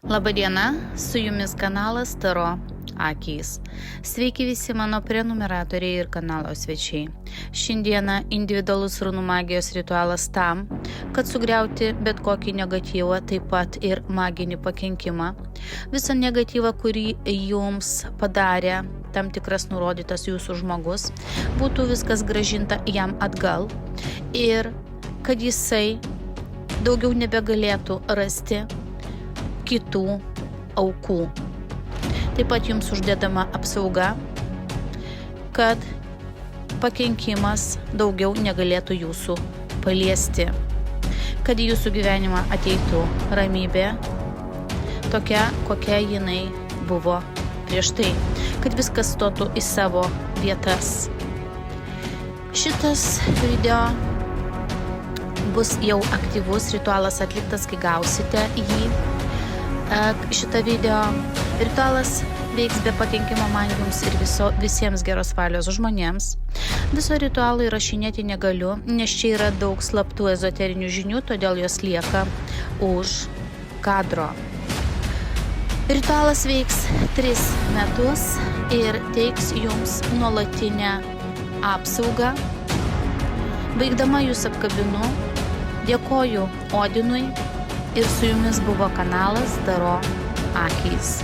Labadiena, su jumis kanalas Taro akys. Sveiki visi mano prenumeratoriai ir kanalo svečiai. Šiandieną individualus runų magijos ritualas tam, kad sugriauti bet kokį negatyvą, taip pat ir maginį pakenkimą. Visą negatyvą, kurį jums padarė tam tikras nurodytas jūsų žmogus, būtų viskas grąžinta jam atgal ir kad jisai daugiau nebegalėtų rasti kitų aukų. Taip pat jums uždedama apsauga, kad pakenkimas daugiau negalėtų jūsų paliesti, kad į jūsų gyvenimą ateitų ramybė, tokia, kokia jinai buvo prieš tai, kad viskas stotų į savo vietas. Šitas video bus jau aktyvus, ritualas atliktas, kai gausite jį. Šitą video ritualas veiks be pakenkimo man jums ir visiems geros valios žmonėms. Viso ritualo įrašinėti negaliu, nes čia yra daug slaptų ezoterinių žinių, todėl jos lieka už kadro. Ritualas veiks 3 metus ir teiks jums nuolatinę apsaugą. Baigdama jūs apkabinu, dėkoju Odinui ir su jumis buvo kanalas Taro akys.